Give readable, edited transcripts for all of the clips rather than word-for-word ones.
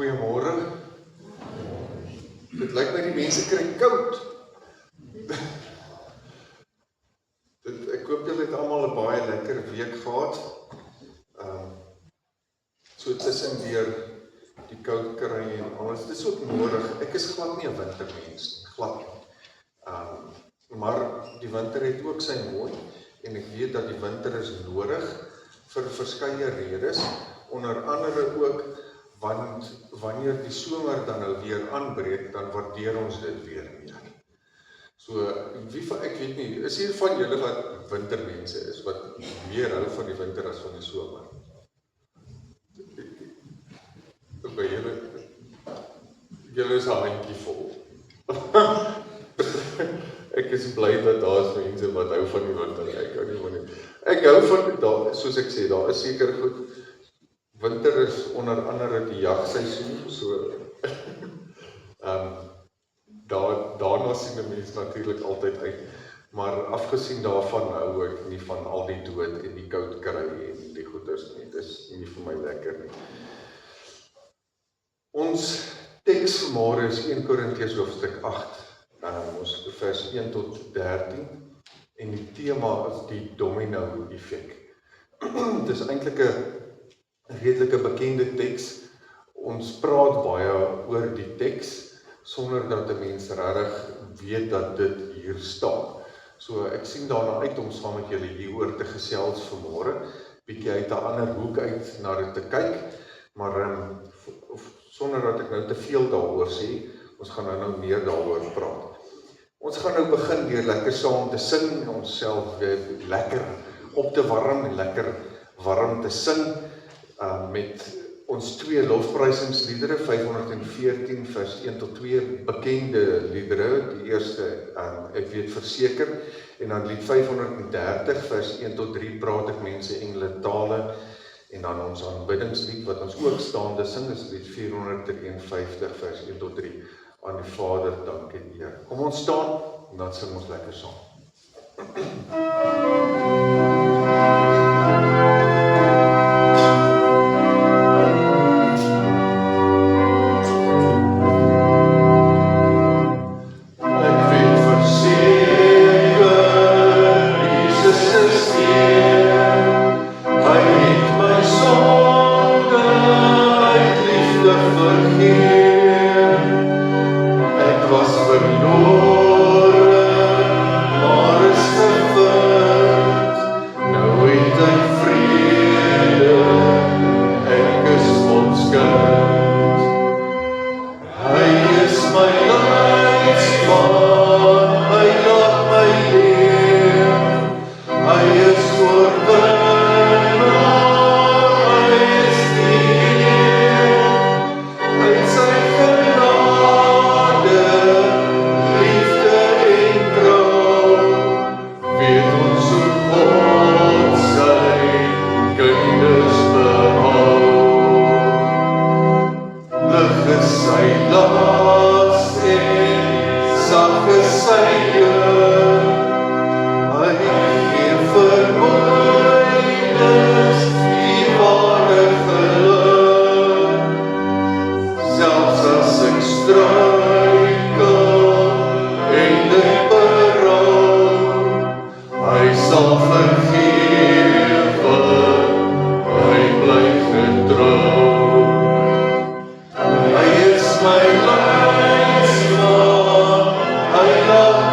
Goeiemôre. Dit lyk my die mense kry koud. Ek hoop julle het almal 'n baie lekker week gehad. So tussen deur die koud kry en alles. Dit is ook nodig. Ek is glad nie 'n wintermens, glad nie. Maar die winter het ook sy mooi en ek weet dat die winter is nodig vir verskeie redes, onder andere ook want wanneer die somer dan nou weer aanbreek, dan waardeer ons dit weer meer. So, ek weet nie, is hier van julle wat wintermense is, wat meer hou van die winter as van die somer? By julle is 'n handjie vol. Ek is bly dat daar is mense wat hou van die winter, ek hou nie van die. Ek hou van, soos ek sê, daar is seker goed. Winter is onder andere die jagseisoen, so daarna sien die mens natuurlik altyd uit, maar afgesien daarvan hou ek nie van al die dood en die koud kry en die goeders nie, dit is nie vir my lekker nie. Ons teks vanmôre is 1 Korintiërs hoofstuk 8, ons vers 1 tot 13, en die tema is die domino effek. Dit is eintlik 'n redelike bekende teks. Ons praat baie oor die teks, sonder dat 'n mens regtig weet dat dit hier staan. So ek sien daarna uit om saam met julle hieroor te gesels vanmôre, bietjie uit 'n ander hoek uit na dit te kyk, maar sonder dat ek nou te veel daaroor sê, ons gaan nou meer daaroor praat. Ons gaan nou begin deur lekker saam te sing, onsself weer lekker op te warm en lekker warm te sing, met ons 2 lofprysingsliedere, 514 vers 1 tot 2, bekende liedere, die eerste, ek weet verseker, en dan lied 530 vers 1 tot 3, praat ek mense engele tale, en dan ons aanbiddingslied wat ons ook staande sing, is lied 451 vers 1 tot 3, aan die Vader dank en eer. Kom ons staan, en dan sing ons lekker saam.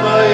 My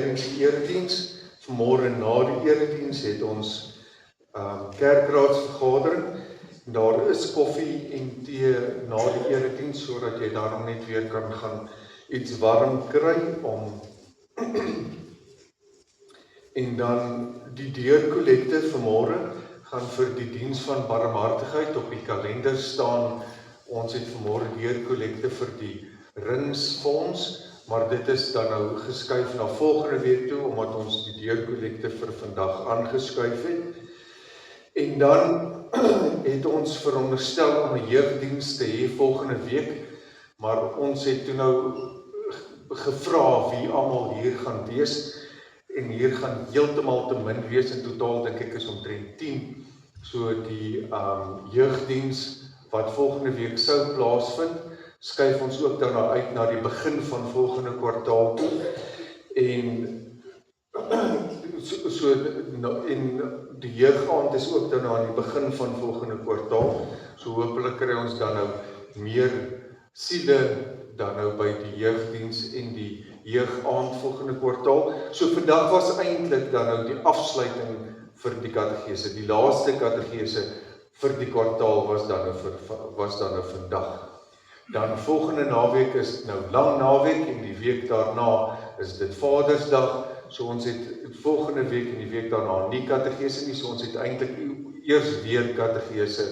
in die erediens. Vanmôre na die erediens het ons kerkraadsvergadering. Daar is koffie en tee na die erediens, sodat jy daarom net weer kan gaan iets warm kry om en dan die deurkollekte vanmôre gaan vir die diens van barmhartigheid op die kalender staan. Ons het vanmôre deurkollekte vir die Rinsfonds, maar dit is dan nou geskuif na volgende week toe, omdat ons die deurkollekte vir vandag aangeskuif het. En dan het ons veronderstel om 'n jeugdiens te hê volgende week, maar ons het toe nou gevra wie almal hier gaan wees, en hier gaan heeltemal te min wees, in totaal dink ek is omtrent 10, so die jeugdiens wat volgende week sou plaasvind, skuif ons ook daarna uit na die begin van volgende kwartaal toe, en en die jeugaand is ook dan aan die begin van volgende kwartaal, so hopelik kry ons dan nou meer siele dan nou by die jeugdiens en die jeugaand volgende kwartaal. So vandag was eintlik dan nou die afsluiting vir die katedese, die laaste katedese vir die kwartaal was dan nou vandag. Dan volgende naweek is nou lang naweek en die week daarna is dit Vadersdag. So ons het volgende week en die week daarna nie katedese nie, so ons het eintlik eers weer katedese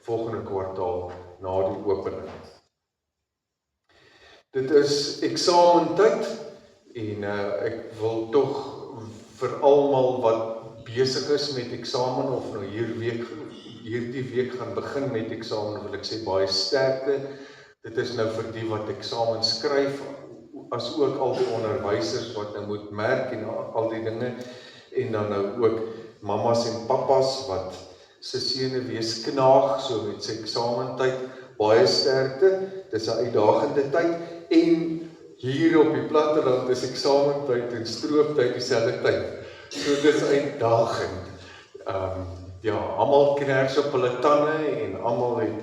volgende kwartaal na die opening. Dit is eksamentyd en ek wil tog vir almal wat besig is met eksamen of nou hierdie week gaan begin met eksamen, wil ek sê baie sterkte. Dit is nou vir die wat eksamen skryf, as ook al die onderwysers wat nou moet merk en al die dinge, en dan nou ook mamas en papas wat se seuns wees knaag, so met sy eksamentyd, baie sterkte, dit is 'n uitdagende tyd, en hier op die platteland is eksamentyd en strooptyd dieselfde tyd, so dit is uitdagend. Almal kners op hulle tande en almal het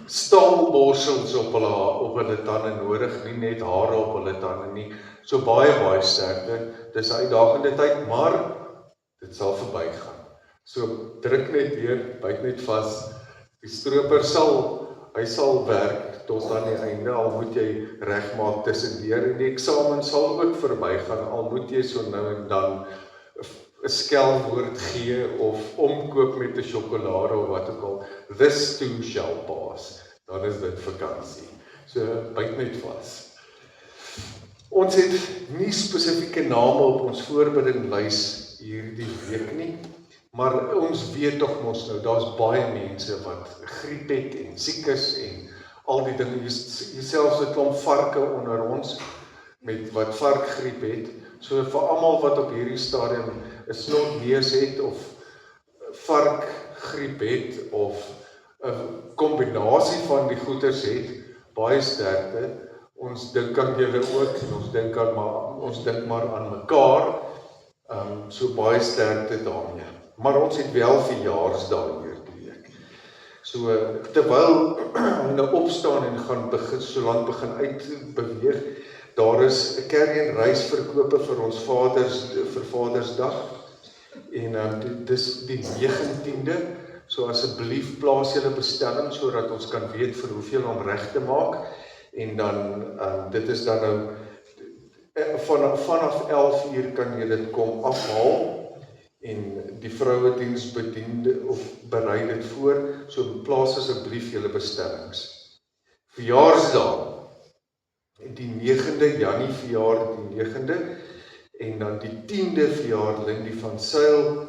staalborsels op hulle tande nodig, nie net hare op hulle tande nie. So baie sterkte. Dis 'n uitdagende tyd, maar dit sal verbygaan. So druk net weer, byt net vas. Die stroper sal werk tot aan die einde, al moet jy regmaak tussendeur, en die eksamen sal ook verbygaan, al moet jy so nou en dan 'n skelwoord gee of omkoop met 'n sjokolade of wat ook al. This too shall pass. Dan is dit vakansie. So byt net vas. Ons het nie spesifieke name op ons voorbereidingslys hierdie week nie, maar ons weet tog mos nou, daar's baie mense wat griep het en siek is en al die dinge, selfs 'n klomp varke onder ons met wat varkgriep het. So vir almal wat op hierdie stadium 'n snotneus het of varkgriep het of 'n kombinasie van die goeters het, baie sterkte. Ons dink aan julle ook en ons dink maar aan mekaar. So baie sterkte daarmee. Maar ons het wel verjaarsdae hierdie week. So terwyl hy nou opstaan en gaan begin uitbeweeg, daar is 'n carry and reisverkope vir ons vir Vadersdag. En dis die 19de. So asseblief plaas julle bestelling sodat ons kan weet vir hoeveel om reg te maak. En dan dit is dan nou vanaf 11 uur kan jy dit kom afhaal. En die vrouediens berei dit voor. So plaas asseblief julle bestellings. Verjaarsdag. Die 9de Jannie verjaar die 9de. En dan die 10de verjaar Lindy van Sail.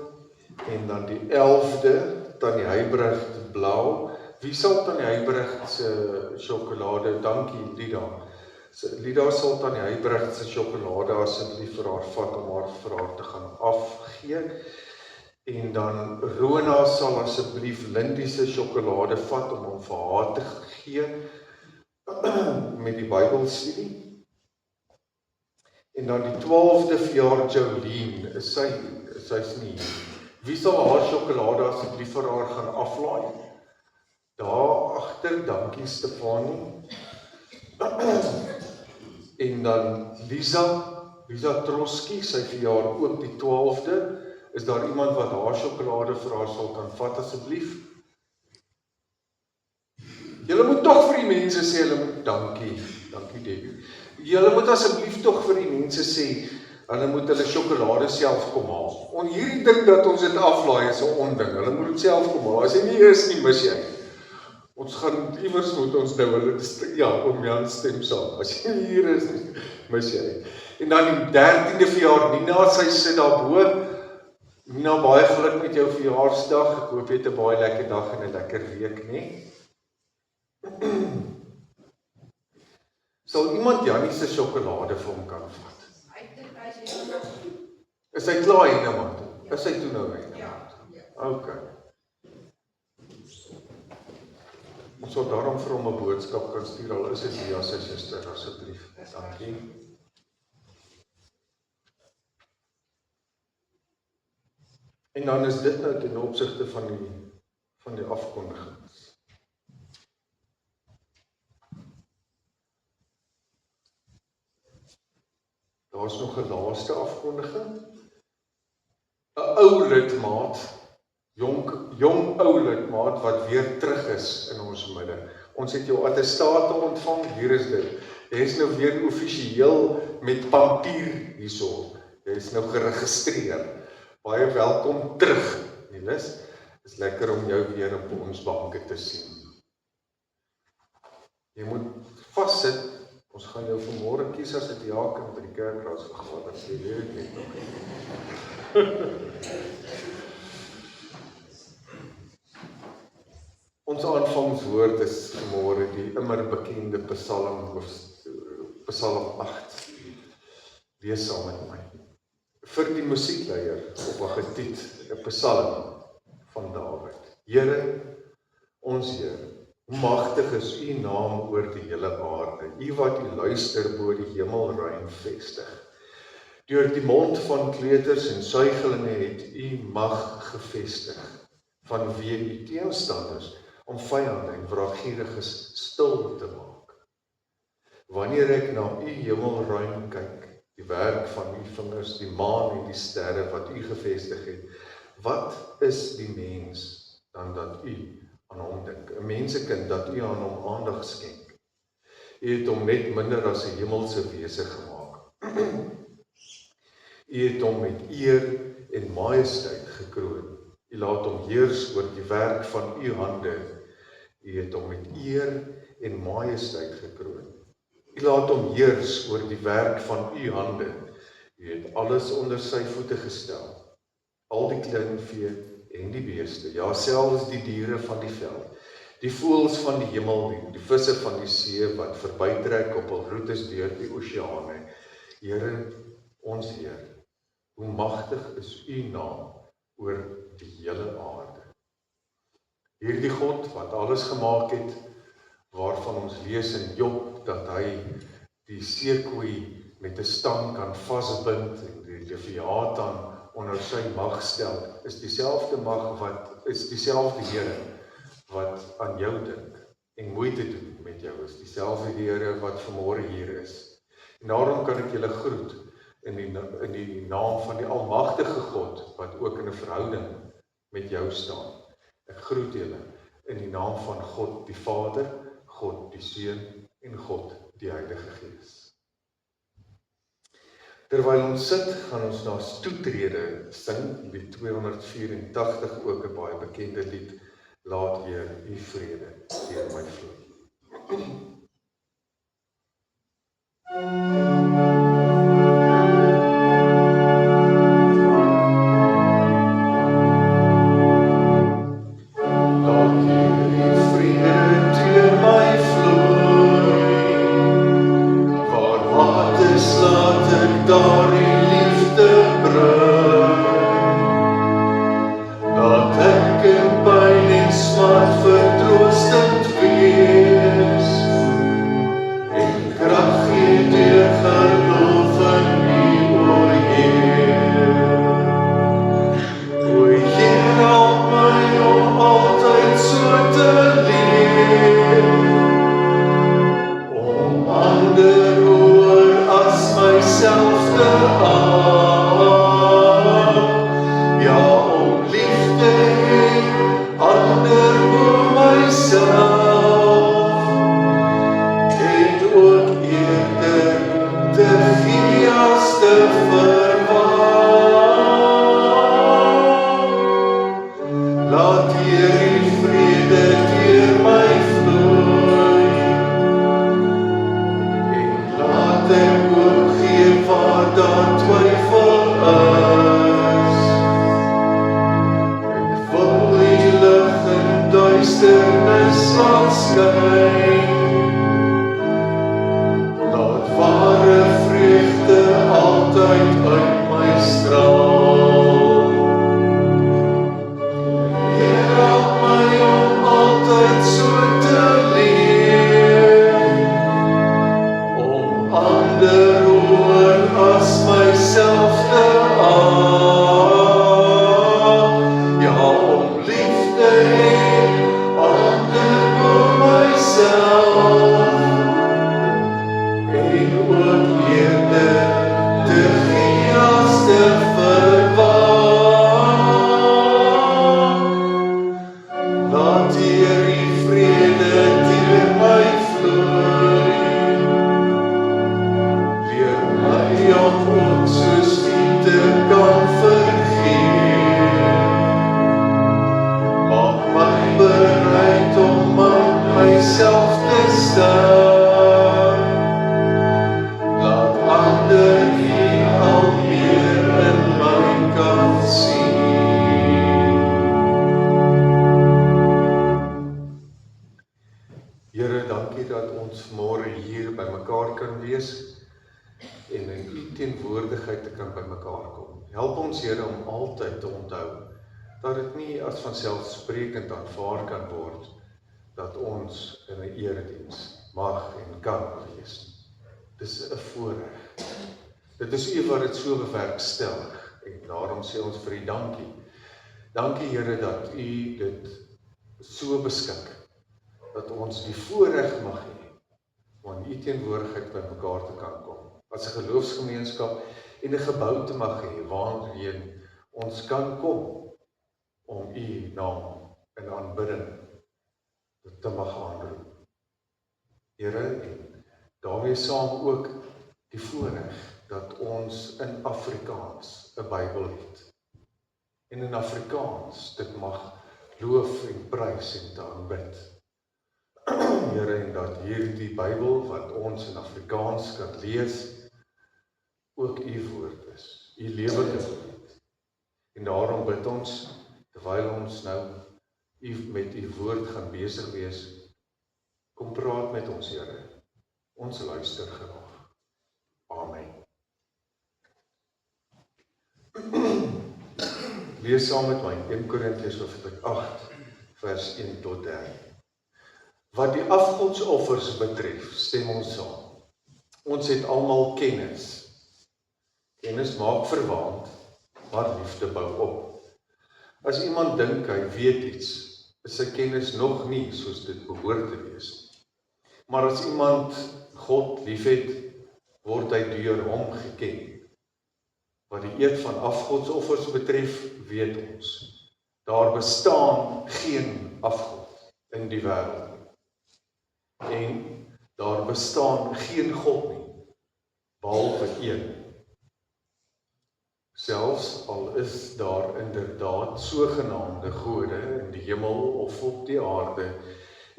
En dan die 11de Tannie Huybrecht Blauw. Wie sal Tannie Huybrecht se sjokolade? Dankie Lida. Lida sal Tannie Huybrecht se sjokolade asseblief vir haar vat om vir haar te gaan afgee. En dan Rona sal asseblief Lindy se sjokolade vat om hom vir haar te gee met die Bybelstudie. En dan die 12de verjaar Jolene, sy's nie hier. Wie sal haar sjokolade asseblief vir haar gaan aflaai? Daar agter, dankie Stefanie. En dan Lisa, Lisa Trotsky, sy verjaar ook die 12de. Is daar iemand wat haar sjokolade vir haar sal kan vat asseblief? Julle moet tog vir die mense sê, hulle moet dankie Debbie. Julle moet asseblief tog vir die mense sê, hulle moet hulle sjokolade self kom haal. Hierdie ding dat ons dit aflaai is 'n onding, hulle moet dit self kom haal. As jy nie is nie, mis jy. Ons gaan iewers moet ons nou hulle, ja, oom Jan stem saam. As jy nie hier is nie, mis jy. En dan die 13de verjaar, Nina, sy sit daarbo. Nina, baie geluk met jou verjaarsdag. Ek hoop jy het 'n baie lekker dag en 'n lekker week, né? Sal iemand Jannie se sjokolade vir hom kan vat? Is hy klaar hier nou, man? Is hy toe nou weg? Ja. OK. Ons sal daarom vir hom 'n boodskap kan stuur, al is dit via sy suster, asseblief. Dankie. En dan is dit nou ten opsigte van die afkondigings. Daar is nog 'n laaste afkondiging. 'n Ou lidmaat, jong ou lidmaat wat weer terug is in ons midde. Ons het jou attestate ontvang, hier is dit. Jy is nou weer offisieel met papier hierso. Jy is nou geregistreer. Baie welkom terug, Niels. Is lekker om jou weer op ons banke te sien. Jy moet vassit. Ons gaan jou vanmôre kies as 'n diaken by die kerkraadsvergadering. Jy weet net nog. Ons aanvangswoord is vanmôre die immer bekende Psalm 8. Lees saam met my. Vir die musiekleier op 'n getiet, 'n Psalm van Dawid. Here, ons Heer, hoe magtig is u naam oor die hele aarde, u wat u luister bo die hemelruim vestig. Deur die mond van kleuters en suigelinge het u mag gevestig, vanweë u teenstanders, om vyande en wraakgieriges stil te maak. Wanneer ek na u hemelruim kyk, die werk van u vingers, die maan en die sterre wat u gevestig het, wat is die mens dan dat u aan hom dink? 'n mensekind dat u aan hom aandag skenk. U het hom net minder as 'n hemelse wese gemaak. U het hom met eer en majesteit gekroon. U laat hom heers oor die werk van u hande. U het hom met eer en majesteit gekroon. U laat hom heers oor die werk van u hande. U het alles onder sy voete gestel. Al die kleinvee en die beeste, ja selfs die diere van die veld, die voëls van die hemel, die visse van die see wat verbytrek op hul roetes deur die oseane. Here, ons Heer, hoe magtig is u naam oor die hele aarde. Hierdie God wat alles gemaak het, waarvan ons lees in Job dat hy die seekoei met 'n stang kan vasbind en die Leviathan onder sy mag stel, is dieselfde mag is dieselfde Here wat aan jou dink en moeite doen met jou, is dieselfde Here wat vanmôre hier is. En daarom kan ek julle groet in die naam van die almagtige God wat ook in 'n verhouding met jou staan. Ek groet julle in die naam van God die Vader, God die Seun en God die Heilige Gees. Terwyl ons sit, gaan ons na toetrede sing, lied 284, ook 'n baie bekende lied, Laat Heer u vrede deur my vloei. Vertroostend wees en krag gee deur teenwoordigheid te kan bymekaar kom. Help ons, Here, om altyd te onthou dat dit nie as vanselfsprekend aanvaar kan word dat ons in 'n erediens mag en kan wees. Dis 'n voorreg. Dit is U wat dit so bewerkstellig en daarom sê ons vir U dankie. Dankie, Here, dat U dit so beskik dat ons die voorreg mag hê om in U teenwoordigheid by mekaar te kan kom. As 'n geloofsgemeenskap en 'n gebou te mag hê waarheen ons kan kom om U naam in aanbidding te mag aanroep. Here, en daarmee saam ook die voorreg dat ons in Afrikaans 'n Bybel het. En in Afrikaans dit mag loof en prys en te aanbid. Here, en dat hierdie Bybel wat ons in Afrikaans kan lees, ook U woord is, U lewende woord. En daarom bid ons, terwyl ons nou met U woord gaan besig wees, kom praat met ons, Here. Ons luister graag. Amen. Lees saam met my 1 Korintiërs hoofstuk 8 vers 1 tot 13. Wat die afgodsoffers betref, stem ons saam. Ons het almal kennis. Kennis maak verwaand, maar liefde bou op. As iemand dink hy weet iets, is sy kennis nog nie soos dit behoort te wees. Maar as iemand God liefhet, word hy deur hom geken. Wat die eed van afgodsoffers betref, weet ons, daar bestaan geen afgod in die wêreld nie. En daar bestaan geen God nie, behalwe een. Selfs al is daar inderdaad sogenaamde gode in die hemel of op die aarde,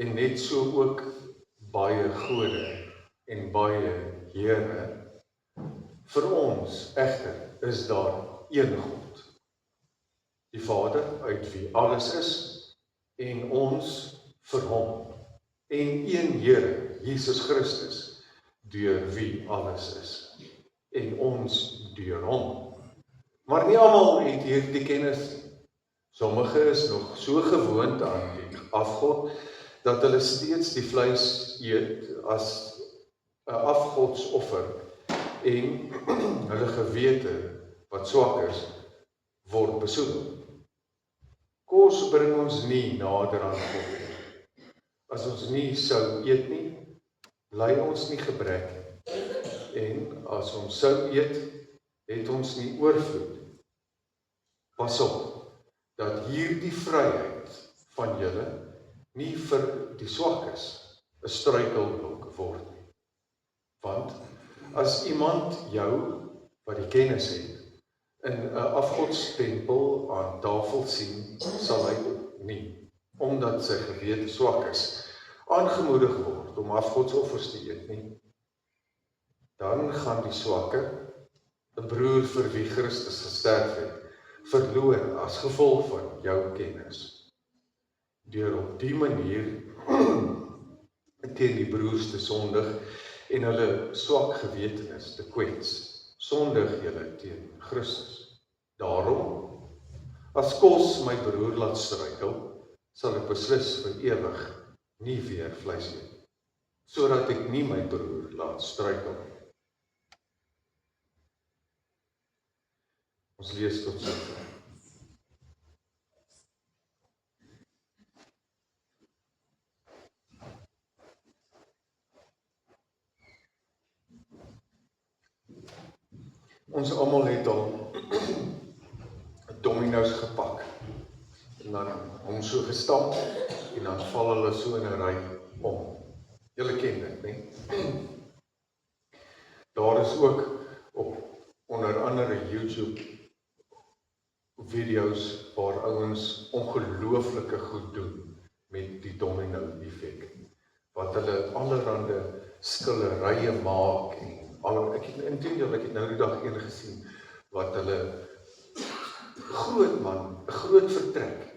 en net so ook baie gode en baie here. Vir ons egter is daar een God, die Vader uit wie alles is, en ons vir hom, en een Here, Jesus Christus, deur wie alles is, en ons deur hom. Maar nie almal het hierdie kennis. Sommige is nog so gewoond aan die afgod, dat hulle steeds die vleis eet as 'n afgodsoffer, en hulle gewete, wat swak is, word besoedel. Kos bring ons nie nader aan God nie. As ons nie sou eet nie, ly ons nie gebrek nie. En as ons sou eet, het ons nie oorvloed. Pas op, dat hierdie vryheid van julle nie vir die swakkes 'n struikelblok word nie. Want as iemand jou, wat die kennis het, in 'n afgodstempel aan tafel sien, sal hy nie, omdat sy gewete swak is, aangemoedig word om afgodsoffers te eet nie. Dan gaan die swakke, 'n broer vir wie Christus gesterf het, verloor as gevolg van jou kennis. Deur op die manier teen die broers te sondig en hulle swak gewetenis te kwets, sondig julle teen Christus. Daarom, as kos my broer laat struikel, sal ek beslis vir ewig nie weer vleis eet, sodat ek nie my broer laat struikel nie. Ons lees tot sover. Ons almal het al domino's gepak en dan hom so gestamp en dan val hulle so in 'n ry om. Julle ken dit, né? Daar is ook op onder andere YouTube video's waar ouens ongelooflike goed doen met die domino effek. Wat hulle allerhande skillerye maak en ek het nou die dag een gesien wat hulle groot vertrek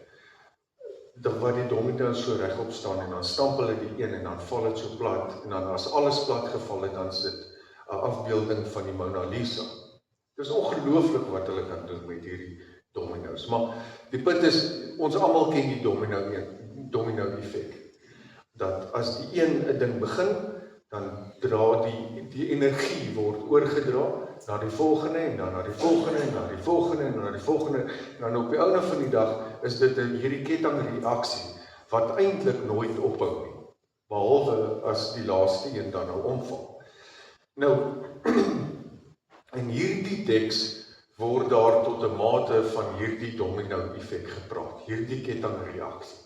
wat die domino so regop staan en dan stamp hulle die een en dan val dit so plat en dan as alles plat geval het dan sit afbeelding van die Mona Lisa. Dit is ongelooflik wat hulle kan doen met hierdie domino's. Maar die punt is, ons almal ken die domino effek. Dat as die een ding begin, dan dra die energie word oorgedra na die volgende en dan na die volgende en na die volgende en na die volgende. En dan op die einde van die dag is dit hierdie kettingreaksie wat eintlik nooit ophou nie, behalwe as die laaste een dan nou omval. Nou, in hierdie teks word daar tot 'n mate van hierdie domino effek gepraat, hierdie kettingreaksie.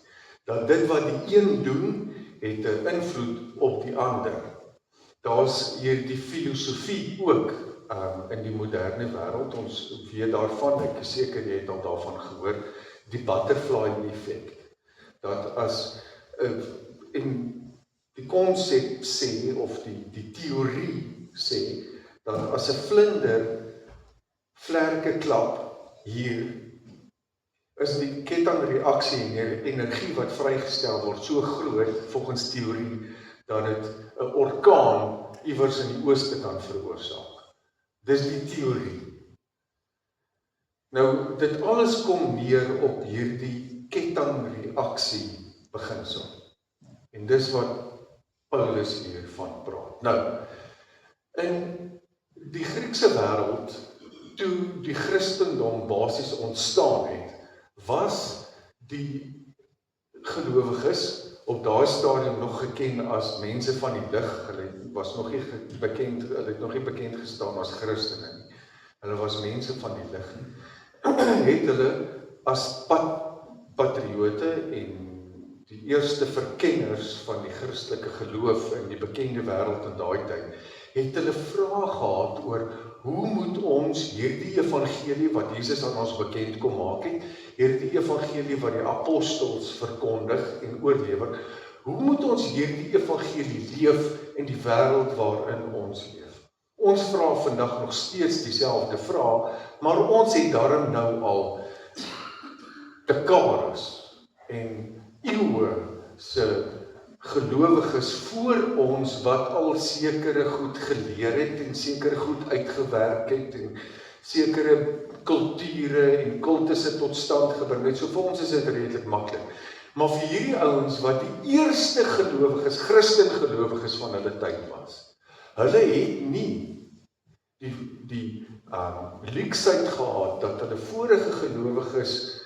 Dat dit wat die een doen, het 'n invloed op die ander. Daar's hierdie filosofie ook in die moderne wêreld, ons weet daarvan, ek is seker jy het al daarvan gehoor, die butterfly effek. Dat as en die konsep sê, of die teorie sê, dat as 'n vlinder vlerke klap hier, is die kettingreaksie en die energie wat vrygestel word so groot, volgens teorie, dat dit 'n orkaan iewers in die ooste kan veroorsaak. Dis die teorie. Nou, dit alles kom neer op hierdie kettingreaksie beginsel. En dis wat Paulus hiervan praat. Nou, in die Griekse wêreld, toe die Christendom basies ontstaan het, was die gelowiges op daai stadium nog geken as mense van die lig. Hulle was nog nie bekend, hulle het nog nie bekend gestaan as Christene nie. Hulle was mense van die lig. Het hulle as patriote en die eerste verkenners van die Christelike geloof in die bekende wêreld in daai tyd, het hulle vrae gehad oor hoe moet ons hierdie evangelie wat Jesus aan ons bekend kom maak het, hierdie evangelie wat die apostels verkondig en oorlewer, hoe moet ons hierdie evangelie leef in die wêreld waarin ons leef? Ons vra vandag nog steeds dieselfde vraag, maar ons het daarom nou al dekades en eeue se gelowiges voor ons wat al sekere goed geleer het en sekere goed uitgewerk het en sekere kulture en kultusse tot stand gebring het. So vir ons is dit redelik maklik. Maar vir hierdie ouens wat die eerste gelowiges, Christen gelowiges van hulle tyd was, hulle het nie die leksheid gehad dat hulle vorige gelowiges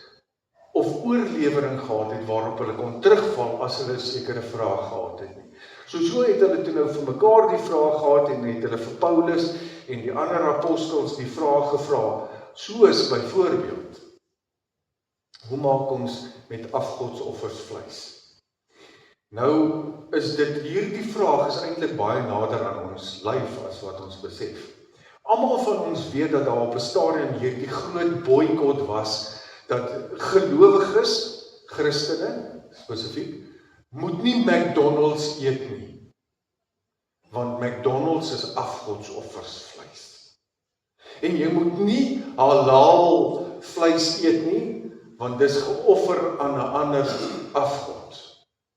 of oorlewering gehad het waarop hulle kon terugval as hulle 'n sekere vraag gehad het nie. So het hulle toe nou vir mekaar die vraag gehad en het hulle vir Paulus en die ander apostels die vraag gevra, soos byvoorbeeld, hoe maak ons met afgodsoffers vleis? Nou is dit hierdie vraag is eintlik baie nader aan ons lyf as wat ons besef. Almal van ons weet dat daar op 'n stadium hierdie groot boikot was dat gelowiges, Christene spesifiek, moet nie McDonald's eet nie, want McDonald's is afgodsoffers vleis. En jy moet nie halal vleis eet nie, want dis geoffer aan 'n ander afgod.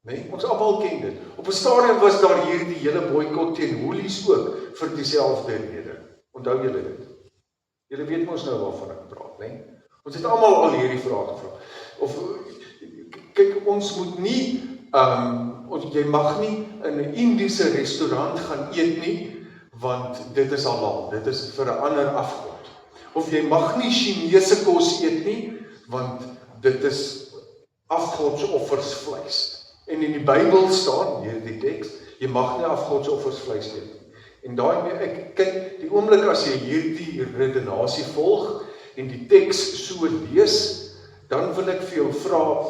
Nee, ons almal ken dit. Op 'n stadium was daar hierdie hele boikot teen Woolies ook vir dieselfde rede. Onthou julle dit? Julle weet mos nou waarvan ek praat, nee? Ons het almal al hierdie vrae gevra. Of kyk, ons moet nie jy mag nie in 'n Indiese restaurant gaan eet nie, want dit is halal, dit is vir 'n ander afgod. Of jy mag nie Chinese kos eet nie, want dit is afgodsoffers vleis. En in die Bybel staan, hierdie teks, jy mag nie afgodsoffers vleis eet nie. En daarmee, kyk, die oomblik as jy hierdie redenasie volg, en die teks so lees, dan wil ek vir jou vra,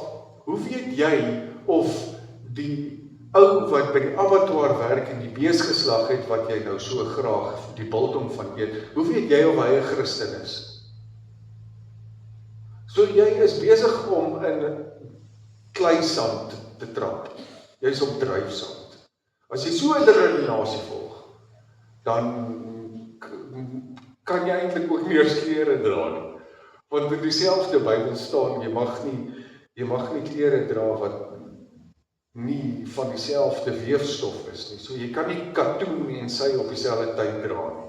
hoe weet jy of die ou wat by die abattoir werk en die bees geslag het, wat jy nou so graag die biltong van eet, hoe weet jy of hy 'n Christen is? So jy is besig om in kleisand te trap. Jy is op dryfsand. As jy so 'n redenasie volg, dan kan jy eintlik ook nie eens klere dra nie. Want in dieselfde Bybel staan, jy mag nie klere dra wat nie van dieselfde weefstof is nie. So jy kan nie katoen en sy op dieselfde tyd dra nie.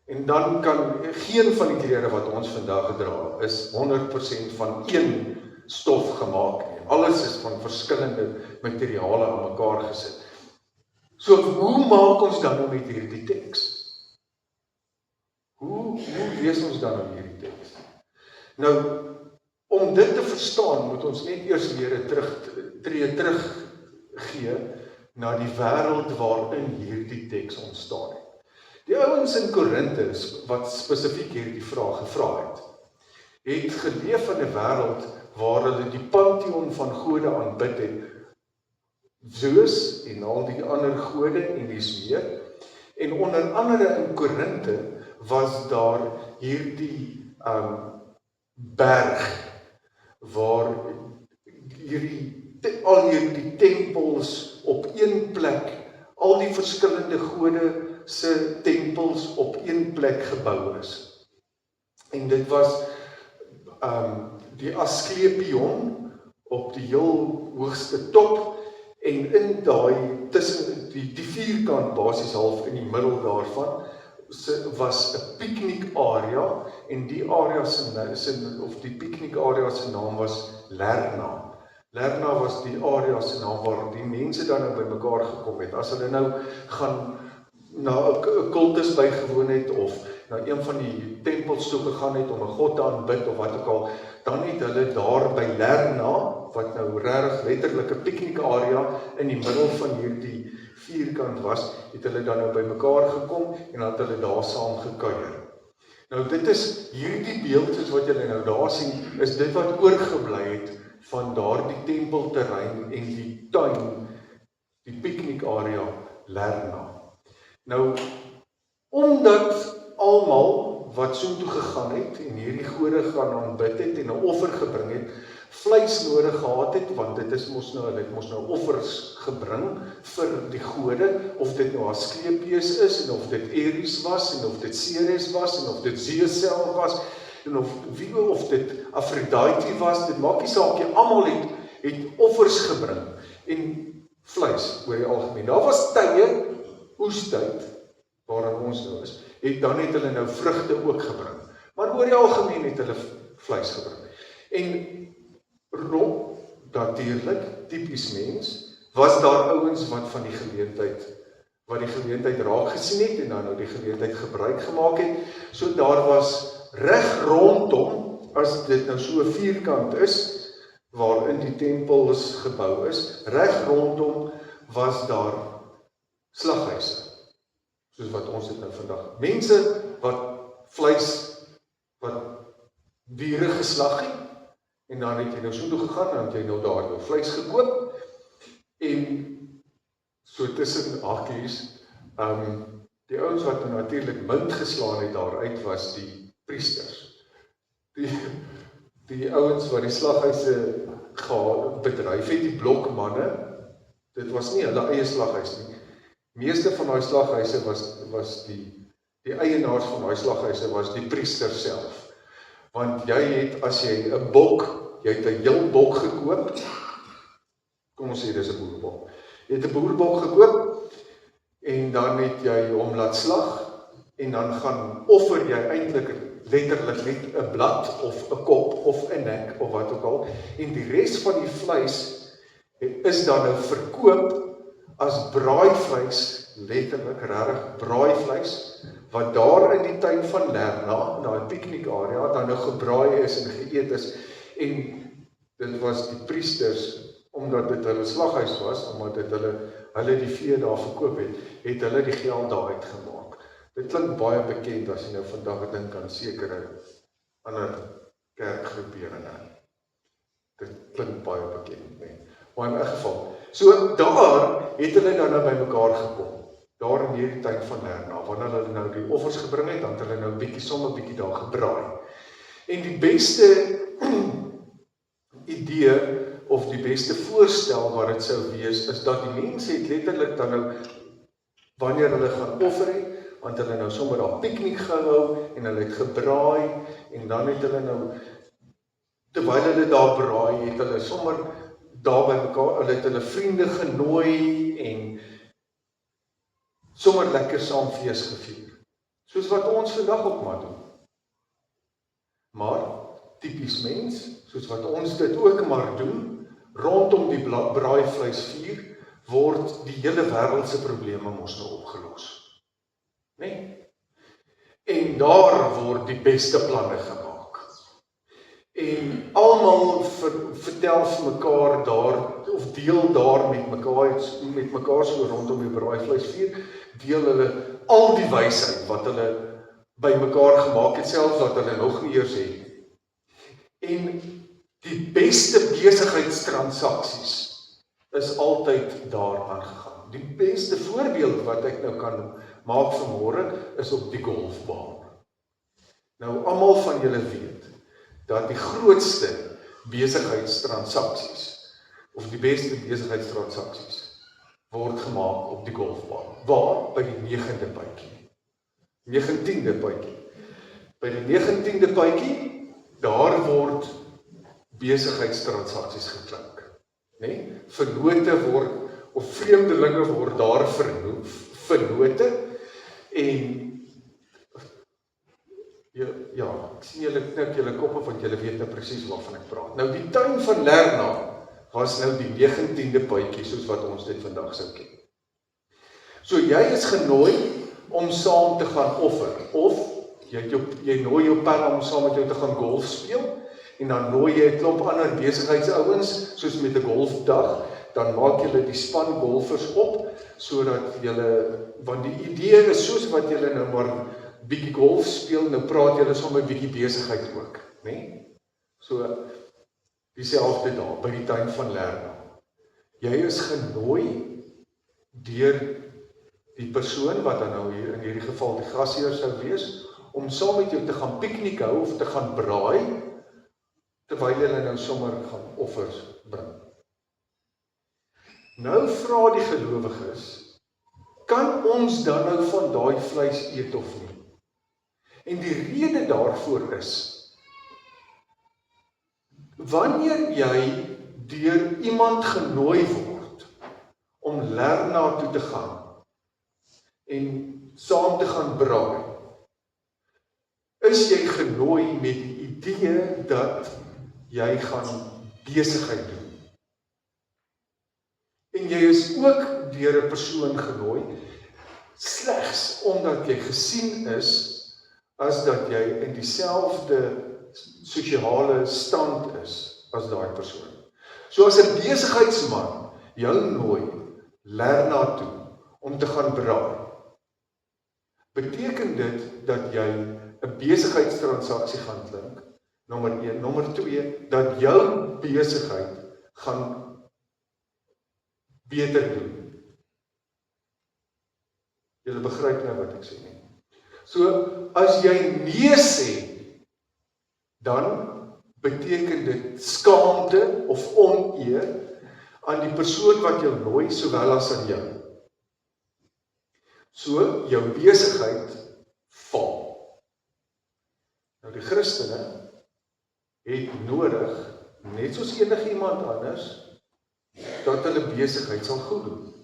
En dan kan geen van die klere wat ons vandag dra is 100% van een stof gemaak nie. Alles is van verskillende materiale aan mekaar gesit. So hoe maak ons dan met hierdie teks? Hoe lees ons dan hierdie teks? Nou, om dit te verstaan, moet ons net eers weer 'n tree terug gee na die wêreld waarin hierdie teks ontstaan het. Die ouens in Korinthe wat spesifiek hierdie vraag gevra het geleef in 'n wêreld waar hulle die pantheon van gode aanbid het, Zeus en al die ander gode en dies meer. En onder andere in Korinthe was daar hierdie berg waar al hierdie tempels op een plek, al die verskillende gode se tempels op een plek gebou is. En dit was die Asklepion op die heel hoogste top, en in daai tussen die vierkant basies half in die middel daarvan was 'n piknikarea, en die area die piknikarea se naam was Lerna. Lerna was die area se naam waar die mense dan nou bymekaar gekom het. As hulle nou gaan na 'n kultus bygewoon het of na een van die tempels toe gegaan het om 'n god te aanbid of wat ook al, dan het hulle daar by Lerna, wat nou regtig letterlik 'n piknikarea in die middel van hierdie vierkant was, het hulle dan nou bymekaar gekom en dan het hulle daar saam gekuier. Nou dit is hierdie beeld soos wat julle nou daar sien, is dit wat oorgebly het van daardie tempelterrein en die tuin, die piknikarea Lerna. Nou, omdat almal wat soontoe gegaan het en hierdie gode gaan aanbid het en 'n offer gebring het, vleis nodig gehad het, want dit is hulle het mos nou offers gebring vir die gode, of dit nou Asklepius is, en of dit Ares was, en of dit Ceres was, en of dit Zeus self was, en of dit Aphrodite was, dit maak nie saak nie, almal het offers gebring, en vleis oor die algemeen. Daar was tye, oestyd, waarin ons nou is, dan het hulle nou vrugte ook gebring, maar oor die algemeen het hulle vleis gebring. En Rob, natuurlik, typies mens, was daar ouens wat van die geleentheid raak gesien het en dan nou die geleentheid gebruik gemaak het. So daar was reg rondom, as dit nou so 'n vierkant is, waarin die tempels gebou is, reg rondom was daar slaghuise, soos wat ons dit nou vandag. Mense wat vleis, wat diere geslag het, en dan het jy nou so toe gegaan, dan het jy nou daar jou vleis gekoop, en so tussen hakies, die ouens wat nou natuurlik munt geslaan het daaruit was die priesters. Die ouens wat die slaghuise bedryf het, die blokmanne, dit was nie hulle eie slaghuis nie. Meeste van daai slaghuise was die eienaars van daai slaghuise was die priester self. Want jy het, as jy 'n bok, jy het 'n heel bok gekoop, kom ons sê dis 'n boerbok. Jy het 'n boerbok gekoop, en dan het jy hom laat slag, en dan gaan offer jy eintlik letterlik net 'n blad, of 'n kop, of 'n nek, of wat ook al, en die res van die vleis is dan nou verkoop as braaivleis, letterlik, regtig braaivleis, wat daar in die tuin van Lerna, na 'n piknikarea, dan nou gebraai is en geëet is, en dit was die priesters, omdat dit hulle slaghuis was, omdat dit hulle die vee daar verkoop het hulle die geld daar uitgemaak. Dit klink baie bekend as jy nou vandag dink aan sekere ander kerkgroeperinge. Dit klink baie bekend, nee. Maar in 'n geval, so daar het hulle dan nou bymekaar gekom, daar in hierdie tuin van Lerna, wanneer hulle nou die offers gebring het, dan het hulle nou somme bietjie daar gebraai. En die beste idee, of die beste voorstel wat dit sou wees, is dat die mense het letterlik dan nou, wanneer hulle gaan offer het, want hulle nou sommer daar piknik gehou, en hulle het gebraai, en dan het hulle nou, terwyl hulle daar braai, het hulle sommer daar by mekaar, hulle het hulle vriende genooi en sommer lekker saam fees gevier. Soos wat ons vandag ook maar doen. Maar, typies mens, soos wat ons dit ook maar doen, rondom die braaivleisvuur, word die hele wêreldse probleme mos nou opgelos. Nee? En daar word die beste planne gemaak. En almal vertel vir mekaar daar, of deel daar met mekaar so rondom die braaivleisvuur, deel hulle al die wysheid wat hulle by mekaar gemaak het, selfs wat hulle nog nie eers het. En die beste besigheidstransaksies is altyd daar aangegaan. Die beste voorbeeld wat ek nou kan maak vanmôre is op die golfbaan. Nou, almal van julle weet dat die grootste besigheidstransaksies of die beste besigheidstransaksies word gemaak op die golfbaan. Waar? By die 9de puitjie. 19de puitjie. By die 19de puitjie, daar word besigheidstransaksies geklink. Nee? Vennote word, of vreemdelinge word daar vennote, en ja, ek sien julle knik julle koppe, want julle weet nou presies waarvan ek praat. Nou die tuin van Lerna was nou die 19de puitjie, soos wat ons dit vandag sou ken. So jy is genooi om saam te gaan offer, of jy nooi jou pelle om saam met jou te gaan golf speel, en dan nooi jy 'n klomp ander besigheidsouens, soos met 'n golfdag, dan maak julle die span golfers op, sodat julle, want die idee is soos wat julle nou maar bietjie golf speel, nou praat julle sommer bietjie besigheid ook, né? So, dieselfde daar, by die tuin van Lerna. Jy is genooi deur die persoon, wat dan nou hier in hierdie geval die gasheer sou wees, om saam met jou te gaan piknik hou, of te gaan braai, terwyl hulle nou sommer gaan offers bring. Nou vra die gelowiges, kan ons dan nou van daai vleis eet of nie? En die rede daarvoor is, wanneer jy deur iemand genooi word om Lerna toe te gaan en saam te gaan braai, is jy genooi met die idee dat jy gaan besigheid doen. En jy is ook deur 'n persoon genooi, slegs omdat jy gesien is as dat jy in dieselfde sosiale stand is as daai persoon. So as 'n besigheidsman jou nooi Lerna toe om te gaan braai, beteken dit dat jy 'n besigheidstransaksie gaan klink, nommer 1. Nommer 2, dat jou besigheid gaan beter doen. Julle begryp nou wat ek sê nie. So, as jy nee sê, dan beteken dit skaamte of oneer aan die persoon wat jou nooi, sowel as aan jou. So, jou besigheid val. Nou die Christene het nodig, net soos enigiemand anders, dat hulle besigheid sal goed doen,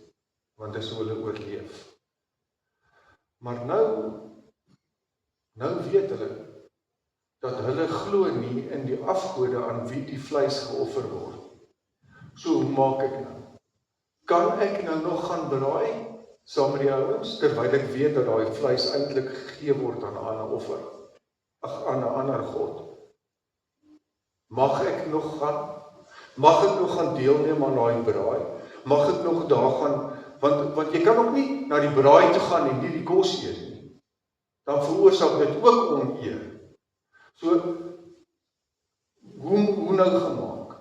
want dis hoe hulle oorleef. Maar nou weet hulle, dat hulle glo nie in die afgode aan wie die vleis geoffer word. So, hoe maak ek nou? Kan ek nou nog gaan braai, saam met die ouens, terwyl ek weet dat daai vleis eintlik gegee word aan 'n ander offer, aan 'n ander God? Mag ek nog gaan deelneem aan daai braai? Mag ek nog daar gaan, want jy kan ook nie na die braai toe gaan en nie die kos eet nie. Dan veroorsaak dit ook oneer. So, hoe nou gemaak?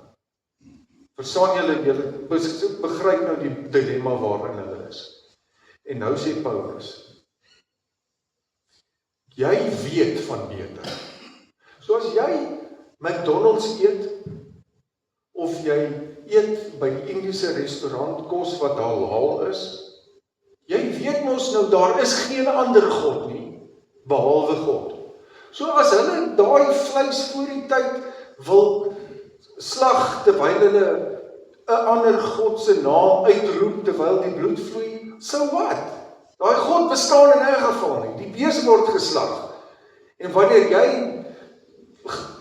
Verstaan julle begryp nou die dilemma waarin hulle is. En nou sê Paulus, jy weet van beter. So as jy McDonald's eet, of jy eet by die Indiese restaurant kos wat halal is, jy weet mos nou, daar is geen ander God nie, behalwe God. So as hulle daai vleis voor die tyd wil slag, terwyl hulle 'n ander God se naam uitroep terwyl die bloed vloei, so wat? Daai God bestaan in 'n geval nie. Die bees word geslag. En wanneer jy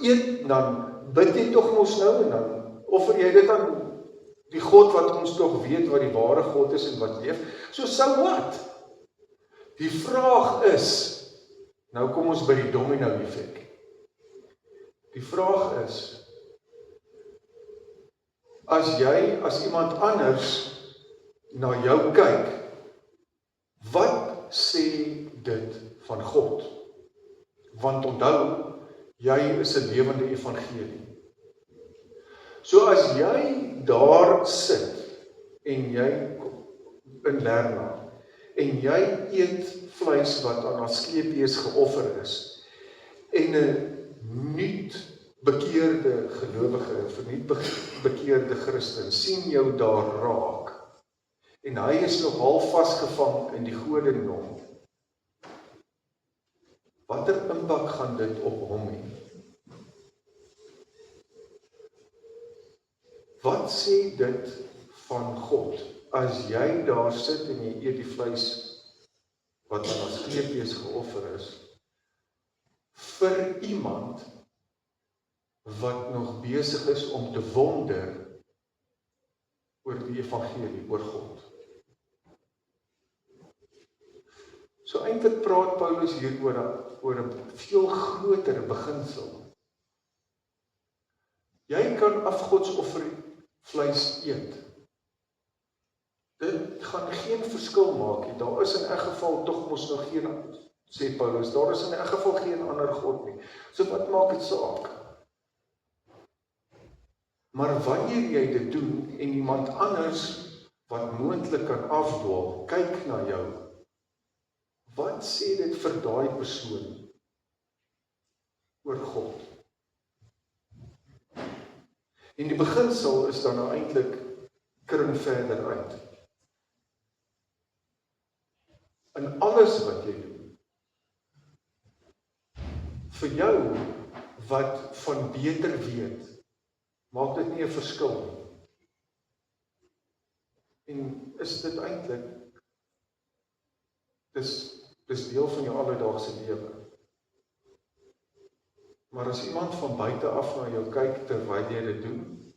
eet, dan bid jy tog mos nou en dan offer jy dit aan die God wat ons tog weet wat die ware God is en wat leef. So wat? Die vraag is, nou kom ons by die domino effek. Die vraag is, as iemand anders na jou kyk, wat sê dit van God? Want onthou, jy is 'n lewende evangelie. So as jy daar sit en jy in Lerna en jy eet vleis wat aan Asclepius geoffer is en 'n nuut bekeerde gelowige, of 'n nuut bekeerde Christen sien jou daar raak en hy is nog half vasgevang in die godendom, watter impak gaan dit op hom hê? Wat sê dit van God as jy daar sit en jy eet die vleis wat aan Asclepius geoffer is vir iemand wat nog besig is om te wonder oor die evangelie, oor God? So eintlik praat Paulus hier oor 'n veel groter beginsel. Jy kan afgodsoffer vleis eet. Dit gaan geen verskil maak nie. Daar is in 'n geval tog mos nog geen, sê Paulus, daar is in 'n geval geen ander God nie. So wat maak dit saak? Maar wanneer jy dit doen en iemand anders wat moontlik kan afdwaal, kyk na jou, wat sê dit vir daai persoon oor God? En die beginsel is dan nou eintlik kring verder uit. In alles wat jy doen, vir jou wat van beter weet, maak dit nie 'n verskil nie. En is dit eintlik, dis deel van jou alledaagse lewe. Maar as iemand van buite af na jou kyk terwyl jy dit doen,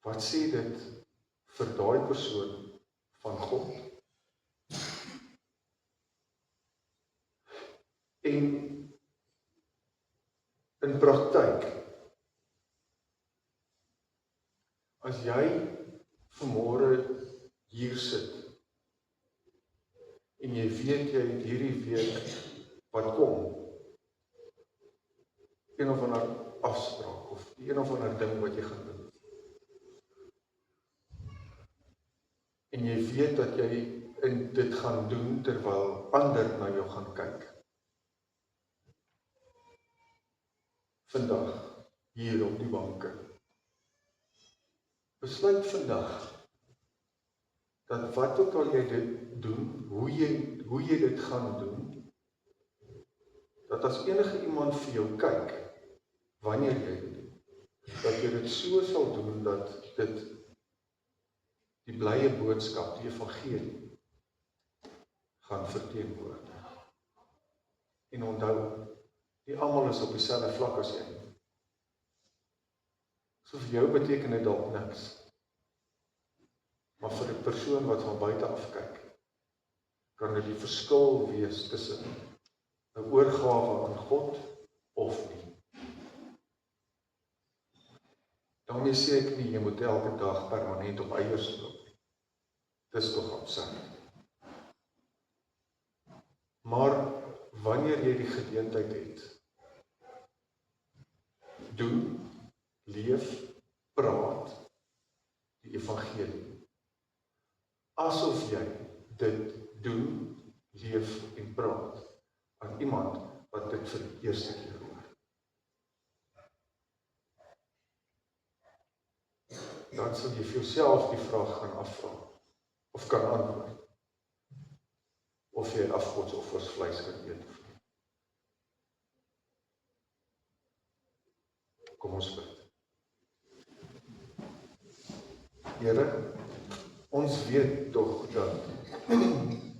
wat sê dit vir daai persoon van God? En in praktyk, as jy vanmôre hier sit en jy weet jy het hierdie week wat kom, een of ander afspraak of een of ander ding wat jy gaan doen. En jy weet dat jy dit gaan doen terwyl ander na jou gaan kyk. Vandag, hier op die banke, besluit vandag, dat wat ook al jy dit doen, hoe jy dit gaan doen, dat as enige iemand vir jou kyk, wanneer jy dit doen, dat jy dit so sal doen, dat dit die blye boodskap, die evangelie, gaan verteenwoordig. En onthou, nie almal is op dieselfde vlak as jy. So vir jou beteken dit dalk niks. Maar vir 'n persoon wat van buite af kyk, kan dit die verskil wees tussen 'n oorgawe aan God of nie. Daarmee sê ek nie, jy moet elke dag permanent op eiers loop nie. Dis tog absurd. Maar wanneer jy die geleentheid het, doen, leef, praat die evangelie. Asof jy dit doen, leef en praat aan iemand wat dit vir die eerste keer hoor. Dan sal jy vir jouself die vraag gaan afvra, of kan antwoord, of jy afgodsoffers vleis kan eet of nie. Kom ons bid. Here, ons weet tog dat U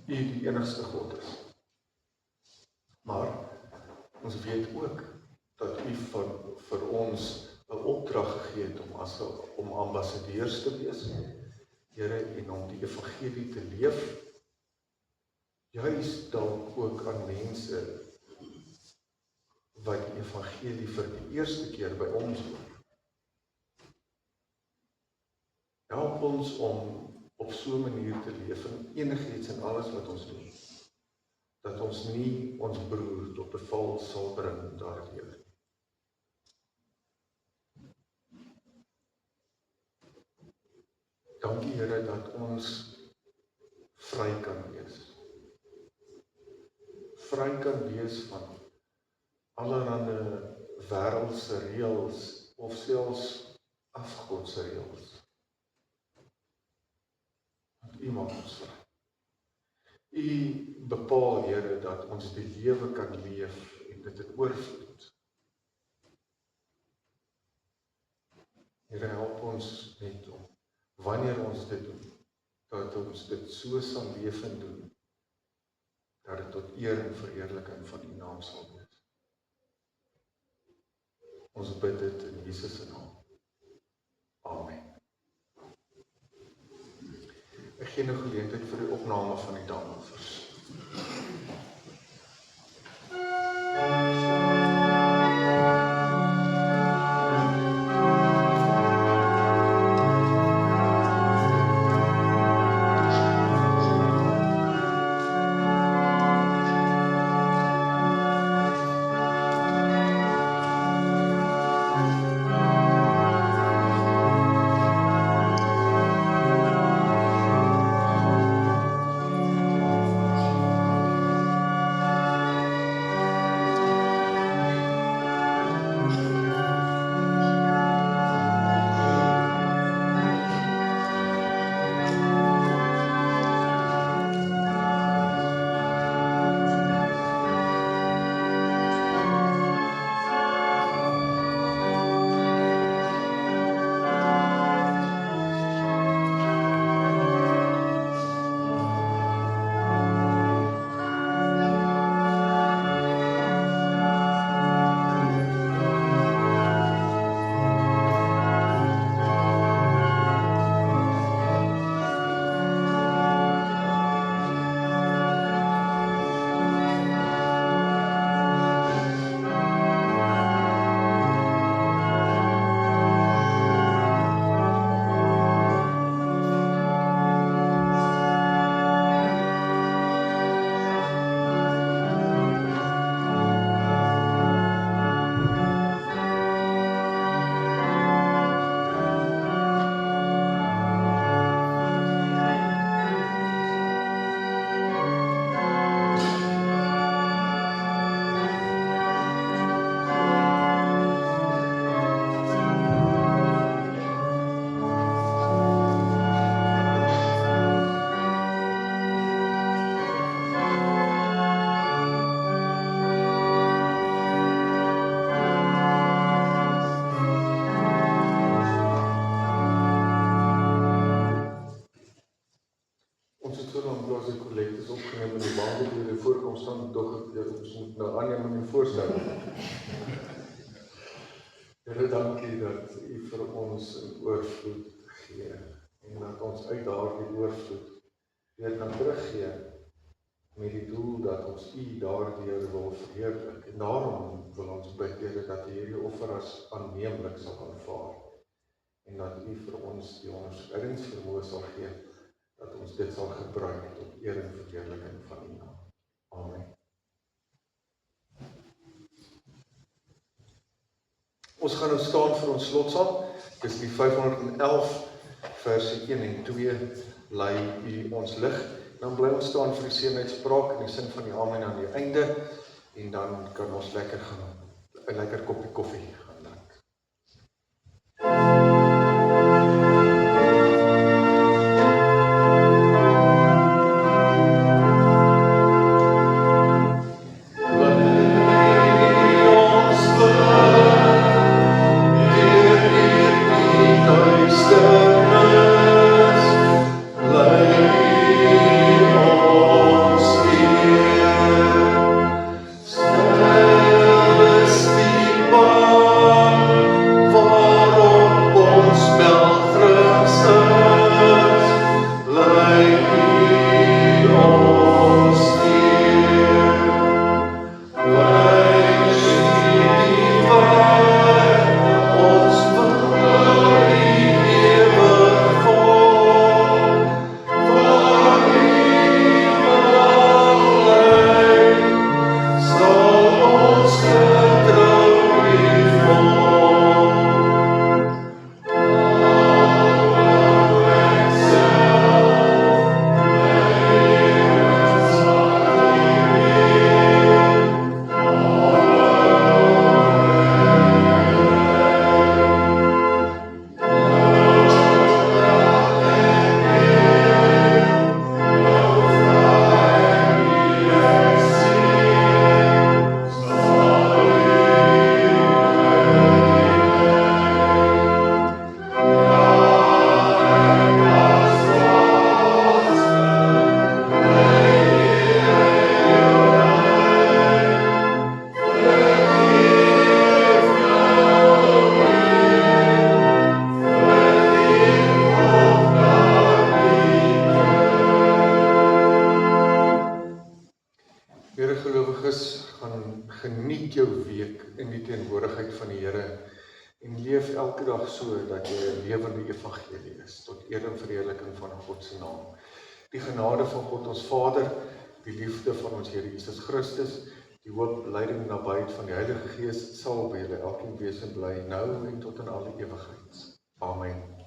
die enigste God is. Maar ons weet ook dat U vir ons 'n opdrag gegee het om ambassadeurs te wees, Here, en om die evangelie te leef, juis dalk ook aan mense wat die evangelie vir die eerste keer by ons hoor. Help ons om op so 'n manier te leef in enigiets en alles wat ons doen, dat ons nie ons broer tot 'n val sal bring daardeur. Dankie Here dat ons vry kan wees. Vry kan wees van allerhande wêreldse reëls of selfs afgodse reëls. U maak ons vry. U bepaal, Here, dat ons die lewe kan leef en dit in oorvloed. Here, help ons net om, wanneer ons dit doen, dat ons dit so sal leef en doen, dat dit tot eer en verheerliking van U naam sal wees. Ons bid dit in Jesus se naam. Amen. Ek gee nou geleentheid vir die opname van die damoffers. Here, dankie dat U vir ons 'n oorvloed gee en dat ons uit daardie oorvloed weer kan teruggee met die doel dat ons U daardeur wil verheerlik. En daarom wil ons bid, Here, dat U hierdie offer as aanneemlik sal aanvaar en dat U vir ons die onderskeidingsvermoë sal gee dat ons dit sal gebruik tot eer en verheerliking van U naam. Amen. Ons gaan nou staan vir ons slotsaam. Dis die 511 verse 1 en 2 lei U ons lig. Dan bly ons staan vir die seënheidspraak in die sin van die amen aan die einde en dan kan ons lekker gaan 'n lekker koppie koffie gaan drink. Duisternis in die teenwoordigheid van die Here en leef elke dag so dat jy 'n lewende evangelie is, tot eer en verheerliking van God se naam. Die genade van God ons Vader, die liefde van ons Here Jesus Christus, die hoop, leiding en nabyheid van die Heilige Gees sal by julle elkeen wees en bly nou en tot in alle ewigheid. Amen.